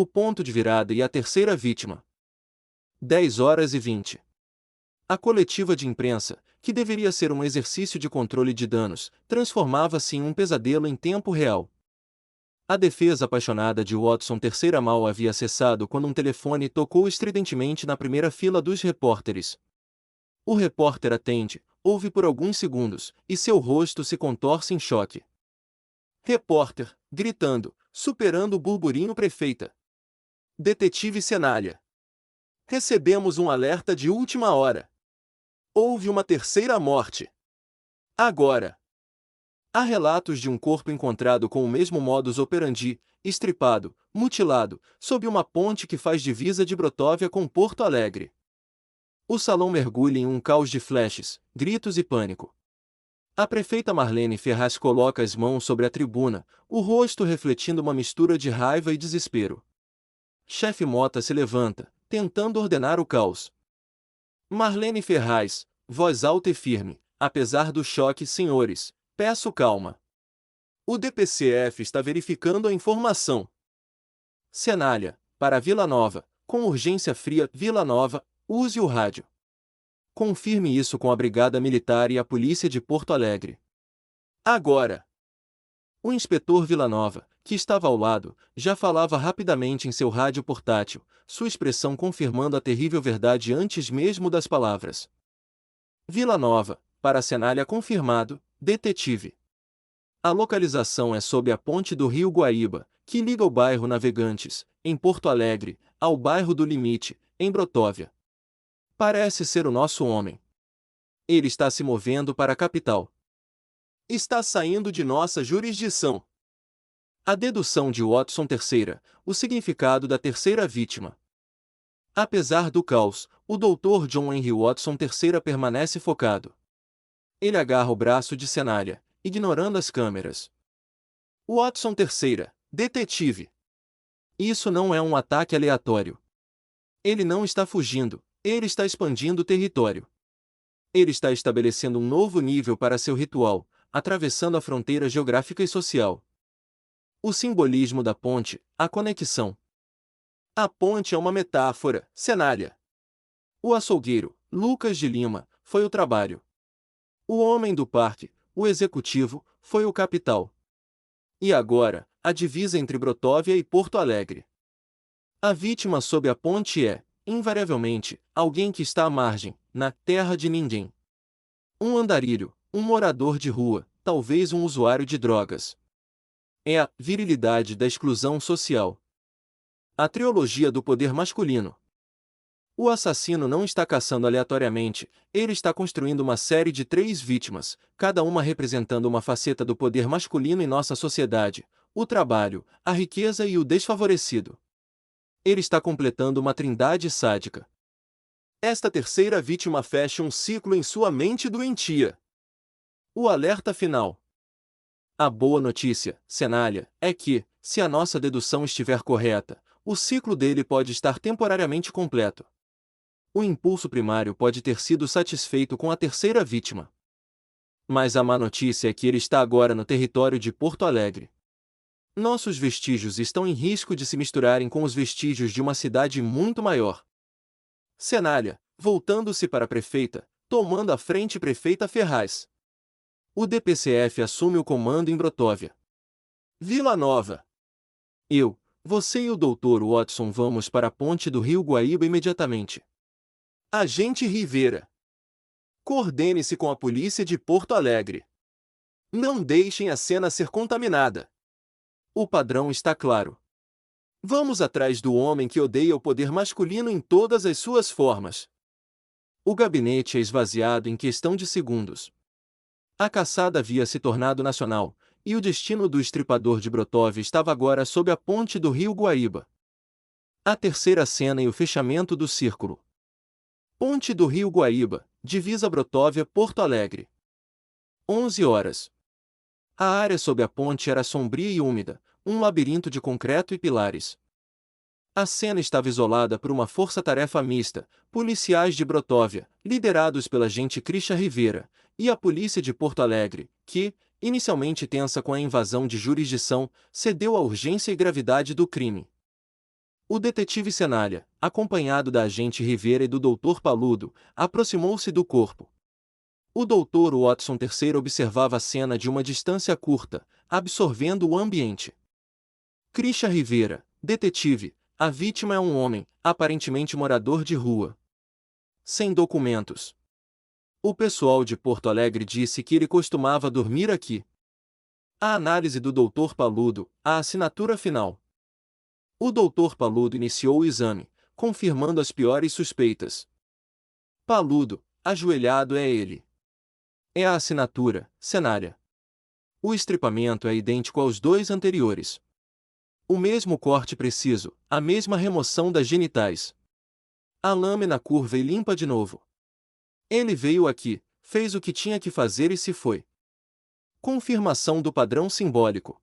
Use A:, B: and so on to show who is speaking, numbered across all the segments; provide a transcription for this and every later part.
A: O ponto de virada e a terceira vítima. 10h20. A coletiva de imprensa, que deveria ser um exercício de controle de danos, transformava-se em um pesadelo em tempo real. A defesa apaixonada de Watson III mal havia cessado quando um telefone tocou estridentemente na primeira fila dos repórteres. O repórter atende, ouve por alguns segundos, e seu rosto se contorce em choque. Repórter, gritando, superando o burburinho prefeita. Detetive Cenália. Recebemos um alerta de última hora. Houve uma terceira morte. Agora. Há relatos de um corpo encontrado com o mesmo modus operandi, estripado, mutilado, sob uma ponte que faz divisa de Brotóvia com Porto Alegre. O salão mergulha em um caos de flashes, gritos e pânico. A prefeita Marlene Ferraz coloca as mãos sobre a tribuna, o rosto refletindo uma mistura de raiva e desespero. Chefe Mota se levanta, tentando ordenar o caos. Marlene Ferraz, voz alta e firme, apesar do choque, senhores, peço calma. O DPCF está verificando a informação. Cenália, para Vila Nova, com urgência fria, Vila Nova, use o rádio. Confirme isso com a Brigada Militar e a Polícia de Porto Alegre. Agora! O inspetor Villanova, que estava ao lado, já falava rapidamente em seu rádio portátil, sua expressão confirmando a terrível verdade antes mesmo das palavras. Villanova, para a Cenália confirmado, detetive. A localização é sob a ponte do Rio Guaíba, que liga o bairro Navegantes, em Porto Alegre, ao bairro do Limite, em Brotóvia. Parece ser o nosso homem. Ele está se movendo para a capital. Está saindo de nossa jurisdição. A dedução de Watson III, o significado da terceira vítima. Apesar do caos, o Dr. John Henry Watson III permanece focado. Ele agarra o braço de Cenália, ignorando as câmeras. Watson III, detetive. Isso não é um ataque aleatório. Ele não está fugindo, ele está expandindo o território. Ele está estabelecendo um novo nível para seu ritual, atravessando a fronteira geográfica e social. O simbolismo da ponte, a conexão. A ponte é uma metáfora, Cenália. O açougueiro, Lucas de Lima, foi o trabalho. O homem do parque, o executivo, foi o capital. E agora, a divisa entre Brotóvia e Porto Alegre. A vítima sob a ponte é, invariavelmente, alguém que está à margem, na terra de ninguém. Um andarilho, um morador de rua, talvez um usuário de drogas. É a virilidade da exclusão social. A trilogia do poder masculino. O assassino não está caçando aleatoriamente, ele está construindo uma série de 3 vítimas, cada uma representando uma faceta do poder masculino em nossa sociedade: o trabalho, a riqueza e o desfavorecido. Ele está completando uma trindade sádica. Esta terceira vítima fecha um ciclo em sua mente doentia. O alerta final. A boa notícia, Cenália, é que, se a nossa dedução estiver correta, o ciclo dele pode estar temporariamente completo. O impulso primário pode ter sido satisfeito com a terceira vítima. Mas a má notícia é que ele está agora no território de Porto Alegre. Nossos vestígios estão em risco de se misturarem com os vestígios de uma cidade muito maior. Cenália, voltando-se para a prefeita, tomando a frente prefeita Ferraz. O DPCF assume o comando em Brotóvia. Vila Nova. Eu, você e o Dr. Watson vamos para a ponte do Rio Guaíba imediatamente. Agente Rivera. Coordene-se com a polícia de Porto Alegre. Não deixem a cena ser contaminada. O padrão está claro. Vamos atrás do homem que odeia o poder masculino em todas as suas formas. O gabinete é esvaziado em questão de segundos. A caçada havia se tornado nacional, e o destino do estripador de Brotóvia estava agora sob a ponte do Rio Guaíba. A terceira cena e o fechamento do círculo. Ponte do Rio Guaíba, divisa Brotóvia-Porto Alegre. 11h. A área sob a ponte era sombria e úmida, um labirinto de concreto e pilares. A cena estava isolada por uma força-tarefa mista, policiais de Brotóvia, liderados pela agente Christian Rivera, e a polícia de Porto Alegre, que, inicialmente tensa com a invasão de jurisdição, cedeu à urgência e gravidade do crime. O detetive Senalha, acompanhado da agente Rivera e do Dr. Paludo, aproximou-se do corpo. O Dr. Watson III observava a cena de uma distância curta, absorvendo o ambiente. Krisha Rivera, detetive, a vítima é um homem, aparentemente morador de rua. Sem documentos. O pessoal de Porto Alegre disse que ele costumava dormir aqui. A análise do Dr. Paludo, a assinatura final. O Dr. Paludo iniciou o exame, confirmando as piores suspeitas. Paludo, ajoelhado é ele. É a assinatura, Senalha. O estripamento é idêntico aos dois anteriores. O mesmo corte preciso, a mesma remoção das genitais. A lâmina curva e limpa de novo. Ele veio aqui, fez o que tinha que fazer e se foi. Confirmação do padrão simbólico.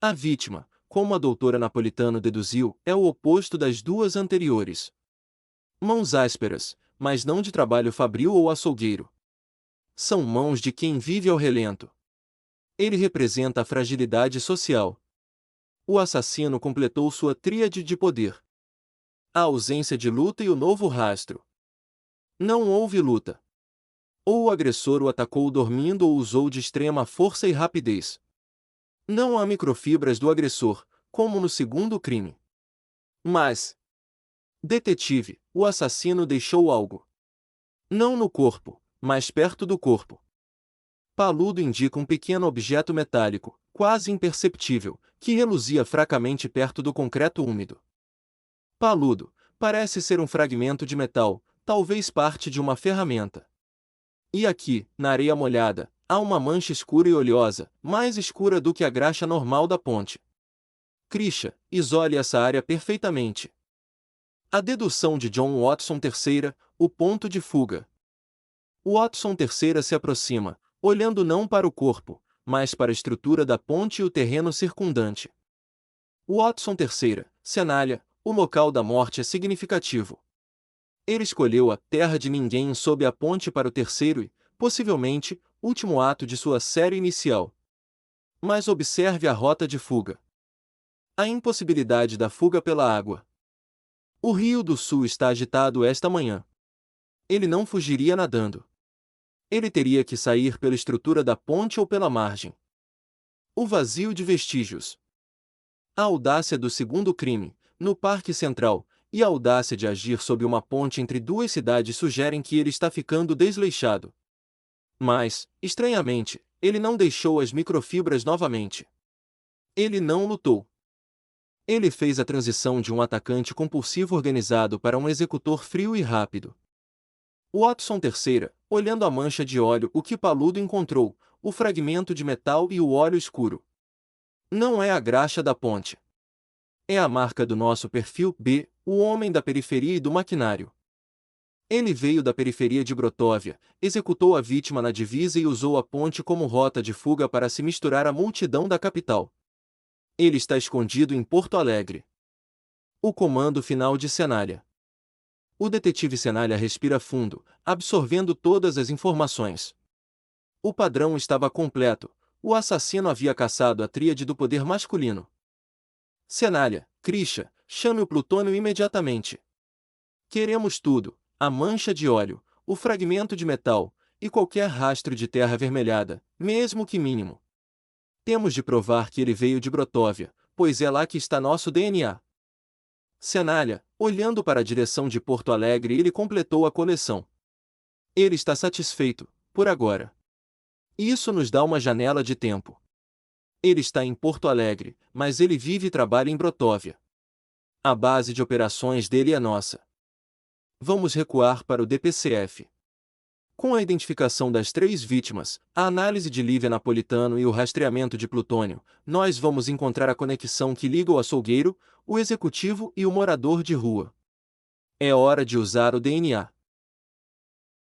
A: A vítima, como a doutora Napolitano deduziu, é o oposto das duas anteriores. Mãos ásperas, mas não de trabalho fabril ou açougueiro. São mãos de quem vive ao relento. Ele representa a fragilidade social. O assassino completou sua tríade de poder. A ausência de luta e o novo rastro. Não houve luta. Ou o agressor o atacou dormindo ou usou de extrema força e rapidez. Não há microfibras do agressor, como no segundo crime. Mas, detetive, o assassino deixou algo. Não no corpo, mas perto do corpo. Paludo indica um pequeno objeto metálico, quase imperceptível, que reluzia fracamente perto do concreto úmido. Paludo, parece ser um fragmento de metal, talvez parte de uma ferramenta. E aqui, na areia molhada, há uma mancha escura e oleosa, mais escura do que a graxa normal da ponte. Krisha, isole essa área perfeitamente. A dedução de John Watson III, o ponto de fuga. Watson III se aproxima, olhando não para o corpo, mas para a estrutura da ponte e o terreno circundante. Watson III, Senalha, o local da morte é significativo. Ele escolheu a terra de ninguém sob a ponte para o terceiro e, possivelmente, último ato de sua série inicial. Mas observe a rota de fuga. A impossibilidade da fuga pela água. O Rio do Sul está agitado esta manhã. Ele não fugiria nadando. Ele teria que sair pela estrutura da ponte ou pela margem. O vazio de vestígios. A audácia do segundo crime, no Parque Central, e a audácia de agir sob uma ponte entre duas cidades sugerem que ele está ficando desleixado. Mas, estranhamente, ele não deixou as microfibras novamente. Ele não lutou. Ele fez a transição de um atacante compulsivo organizado para um executor frio e rápido. Watson III, olhando a mancha de óleo, o que Paludo encontrou, o fragmento de metal e o óleo escuro. Não é a graxa da ponte. É a marca do nosso perfil B, o homem da periferia e do maquinário. Ele veio da periferia de Brotóvia, executou a vítima na divisa e usou a ponte como rota de fuga para se misturar à multidão da capital. Ele está escondido em Porto Alegre. O comando final de Senalha. O detetive Senalha respira fundo, absorvendo todas as informações. O padrão estava completo, o assassino havia caçado a tríade do poder masculino. Senalha, Krisha, chame o plutônio imediatamente. Queremos tudo, a mancha de óleo, o fragmento de metal, e qualquer rastro de terra avermelhada, mesmo que mínimo. Temos de provar que ele veio de Brotóvia, pois é lá que está nosso DNA. Senalha, olhando para a direção de Porto Alegre, ele completou a coleção. Ele está satisfeito, por agora. Isso nos dá uma janela de tempo. Ele está em Porto Alegre, mas ele vive e trabalha em Brotóvia. A base de operações dele é nossa. Vamos recuar para o DPCF. Com a identificação das 3 vítimas, a análise de Lívia Napolitano e o rastreamento de plutônio, nós vamos encontrar a conexão que liga o açougueiro, o executivo e o morador de rua. É hora de usar o DNA.